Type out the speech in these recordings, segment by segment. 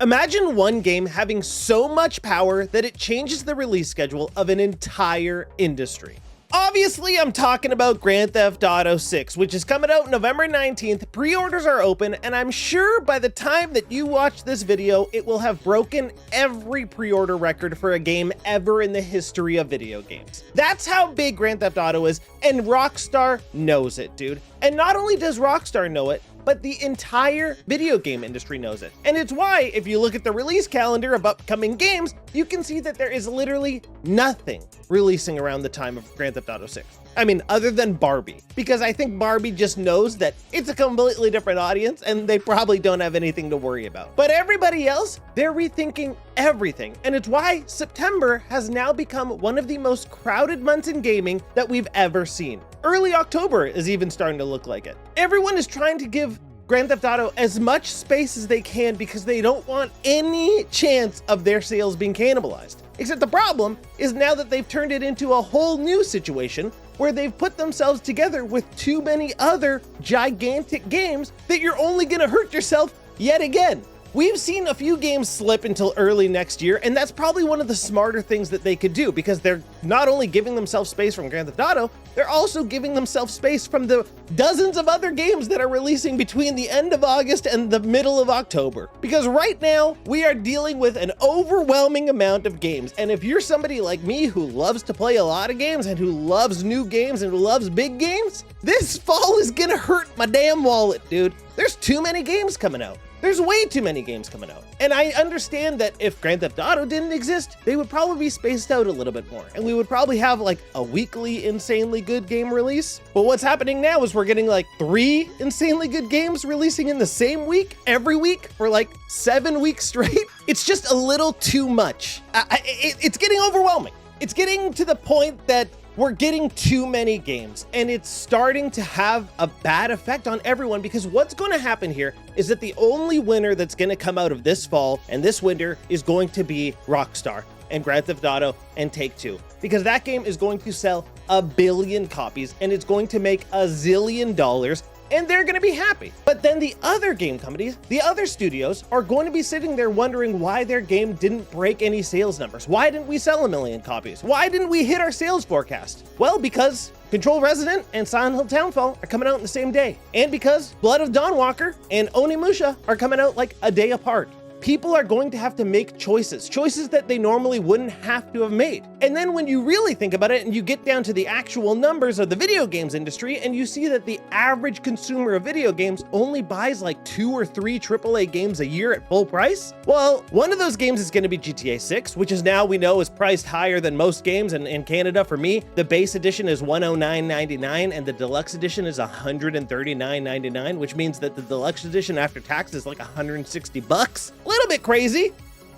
Imagine one game having so much power that it changes the release schedule of an entire industry. Obviously, I'm talking about Grand Theft Auto 6, which is coming out November 19th. Pre-orders are open, and I'm sure by the time that you watch this video, it will have broken every pre-order record for a game ever in the history of video games. That's how big Grand Theft Auto is, and Rockstar knows it, dude. And not only does Rockstar know it, but the entire video game industry knows it. And it's why, if you look at the release calendar of upcoming games, you can see that there is literally nothing releasing around the time of Grand Theft Auto 6. I mean, other than Barbie, because I think Barbie just knows that it's a completely different audience and they probably don't have anything to worry about. But everybody else, they're rethinking everything. And it's why September has now become one of the most crowded months in gaming that we've ever seen. Early October is even starting to look like it. Everyone is trying to give Grand Theft Auto as much space as they can because they don't want any chance of their sales being cannibalized. Except the problem is now that they've turned it into a whole new situation where they've put themselves together with too many other gigantic games that you're only gonna hurt yourself yet again. We've seen a few games slip until early next year, and that's probably one of the smarter things that they could do because they're not only giving themselves space from Grand Theft Auto, they're also giving themselves space from the dozens of other games that are releasing between the end of August and the middle of October. Because right now, we are dealing with an overwhelming amount of games, and if you're somebody like me who loves to play a lot of games and who loves new games and who loves big games, this fall is gonna hurt my damn wallet, dude. There's too many games coming out. There's way too many games coming out. And I understand that if Grand Theft Auto didn't exist, they would probably be spaced out a little bit more. And we would probably have like a weekly insanely good game release. But what's happening now is we're getting like 3 insanely good games releasing in the same week, every week for like 7 weeks straight. It's just a little too much. It's getting overwhelming. It's getting to the point that we're getting too many games, and it's starting to have a bad effect on everyone because what's going to happen here is that the only winner that's going to come out of this fall and this winter is going to be Rockstar and Grand Theft Auto and Take-Two, because that game is going to sell 1 billion copies and it's going to make $1 zillion, and they're gonna be happy. But then the other game companies, the other studios, are going to be sitting there wondering why their game didn't break any sales numbers. Why didn't we sell 1 million copies? Why didn't we hit our sales forecast? Well, because Control Resident and Silent Hill Townfall are coming out on the same day. And because Blood of Dawnwalker and Onimusha are coming out like a day apart. People are going to have to make choices that they normally wouldn't have to have made. And then when you really think about it and you get down to the actual numbers of the video games industry and you see that the average consumer of video games only buys like 2 or 3 AAA games a year at full price, well, one of those games is going to be GTA 6, which is now we know is priced higher than most games. And in Canada, for me, the base edition is $109.99 and the deluxe edition is $139.99, which means that the deluxe edition after tax is like $160. Little bit crazy.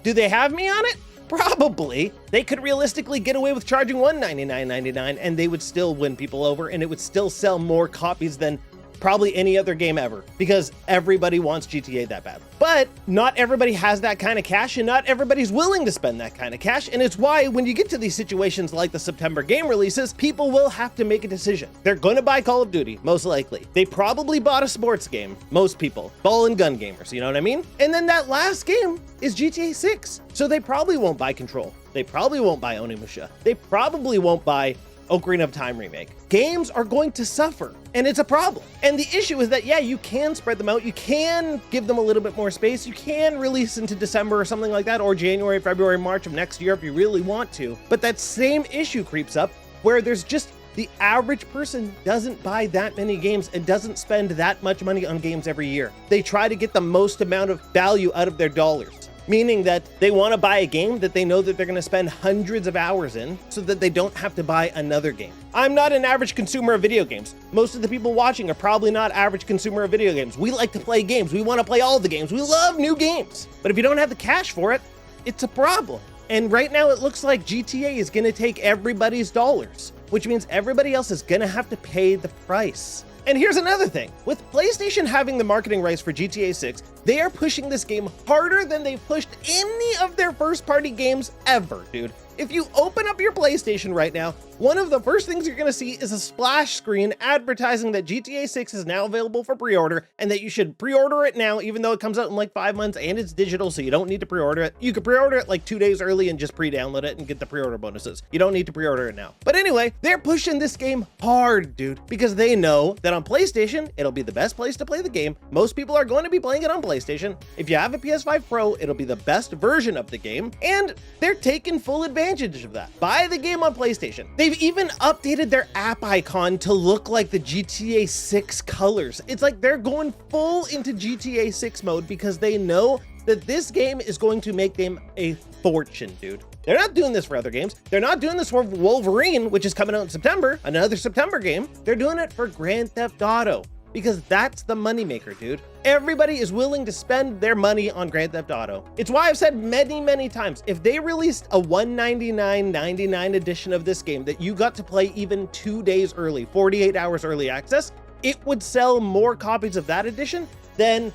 Do they have me on it? Probably. They could realistically get away with charging $199.99 and they would still win people over and it would still sell more copies than probably any other game ever because everybody wants GTA that bad. But not everybody has that kind of cash and not everybody's willing to spend that kind of cash. And it's why when you get to these situations like the September game releases, people will have to make a decision. They're going to buy Call of Duty, most likely. They probably bought a sports game, most people, ball and gun gamers, you know what I mean? And then that last game is GTA 6. So they probably won't buy Control. They probably won't buy Onimusha. They probably won't buy Ocarina of Time remake. Games are going to suffer, and it's a problem. And the issue is that, yeah, you can spread them out. You can give them a little bit more space. You can release into December or something like that, or January, February, March of next year if you really want to. But that same issue creeps up where there's just the average person doesn't buy that many games and doesn't spend that much money on games every year. They try to get the most amount of value out of their dollars. Meaning that they want to buy a game that they know that they're going to spend hundreds of hours in so that they don't have to buy another game. I'm not an average consumer of video games. Most of the people watching are probably not average consumer of video games. We like to play games. We want to play all the games. We love new games. But if you don't have the cash for it, it's a problem. And right now it looks like GTA is going to take everybody's dollars, which means everybody else is going to have to pay the price. And here's another thing. With PlayStation having the marketing rights for GTA 6, they are pushing this game harder than they've pushed any of their first-party games ever, dude. If you open up your PlayStation right now, one of the first things you're gonna see is a splash screen advertising that GTA 6 is now available for pre-order and that you should pre-order it now, even though it comes out in like 5 months and it's digital, so you don't need to pre-order it. You could pre-order it like 2 days early and just pre-download it and get the pre-order bonuses. You don't need to pre-order it now. But anyway, they're pushing this game hard, dude, because they know that on PlayStation, it'll be the best place to play the game. Most people are going to be playing it on PlayStation. If you have a PS5 Pro, it'll be the best version of the game, and they're taking full advantage of that. Buy the game on PlayStation. They've even updated their app icon to look like the GTA 6 colors. It's like they're going full into GTA 6 mode because they know that this game is going to make them a fortune, dude. They're not doing this for other games. They're not doing this for Wolverine, which is coming out in September, another September game. They're doing it for Grand Theft Auto because that's the moneymaker, dude. Everybody is willing to spend their money on Grand Theft Auto. It's why I've said many times, if they released a $199.99 edition of this game that you got to play even 2 days early, 48 hours early access, it would sell more copies of that edition than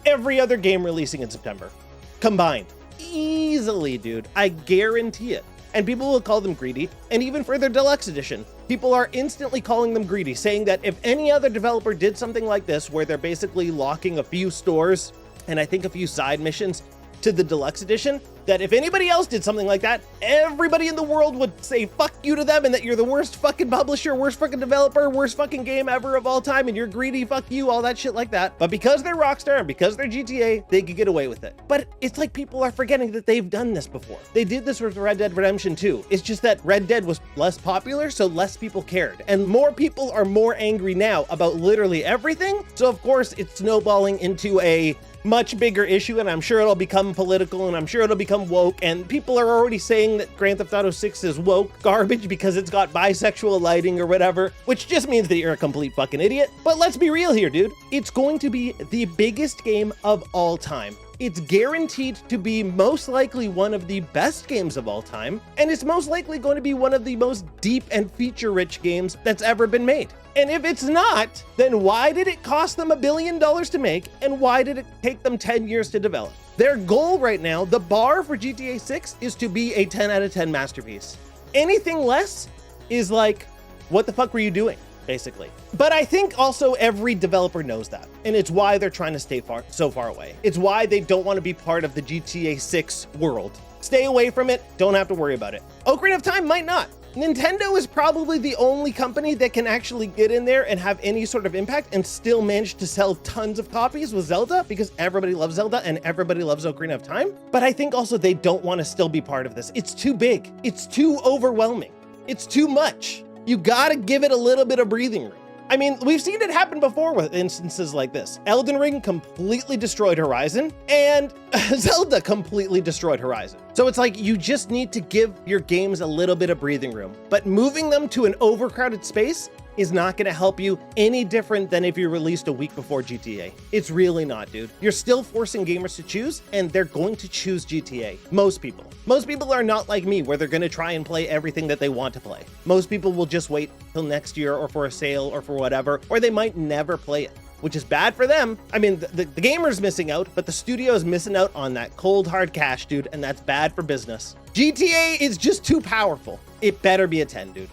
every other game releasing in September combined. Easily, dude. I guarantee it. And people will call them greedy. And even for their deluxe edition, people are instantly calling them greedy, saying that if any other developer did something like this, where they're basically locking a few stores and I think a few side missions to the deluxe edition, that if anybody else did something like that, everybody in the world would say fuck you to them and that you're the worst fucking publisher, worst fucking developer, worst fucking game ever of all time and you're greedy, fuck you, all that shit like that. But because they're Rockstar and because they're GTA, they could get away with it. But it's like people are forgetting that they've done this before. They did this with Red Dead Redemption 2. It's just that Red Dead was less popular, so less people cared. And more people are more angry now about literally everything. So of course it's snowballing into a much bigger issue, and I'm sure it'll become political and I'm sure it'll become woke, and people are already saying that Grand Theft Auto 6 is woke garbage because it's got bisexual lighting or whatever, which just means that you're a complete fucking idiot. But let's be real here, dude. It's going to be the biggest game of all time. It's guaranteed to be most likely one of the best games of all time, and it's most likely going to be one of the most deep and feature-rich games that's ever been made. And if it's not, then why did it cost them $1 billion to make, and why did it take them 10 years to develop? Their goal right now, the bar for GTA 6, is to be a 10 out of 10 masterpiece. Anything less is like, what the fuck were you doing? Basically. But I think also every developer knows that, and it's why they're trying to stay so far away. It's why they don't want to be part of the GTA 6 world. Stay away from it, don't have to worry about it. Ocarina of Time might not. Nintendo is probably the only company that can actually get in there and have any sort of impact and still manage to sell tons of copies with Zelda, because everybody loves Zelda and everybody loves Ocarina of Time. But I think also they don't want to still be part of this. It's too big. It's too overwhelming. It's too much. You gotta give it a little bit of breathing room. I mean, we've seen it happen before with instances like this. Elden Ring completely destroyed Horizon, and Zelda completely destroyed Horizon. So it's like you just need to give your games a little bit of breathing room. But moving them to an overcrowded space is not gonna help you any different than if you released a week before GTA. It's really not, dude. You're still forcing gamers to choose, and they're going to choose GTA. Most people. Most people are not like me, where they're gonna try and play everything that they want to play. Most people will just wait till next year or for a sale or for whatever, or they might never play it, which is bad for them. I mean, the gamer's missing out, but the studio is missing out on that cold hard cash, dude, and that's bad for business. GTA is just too powerful. It better be a 10, dude.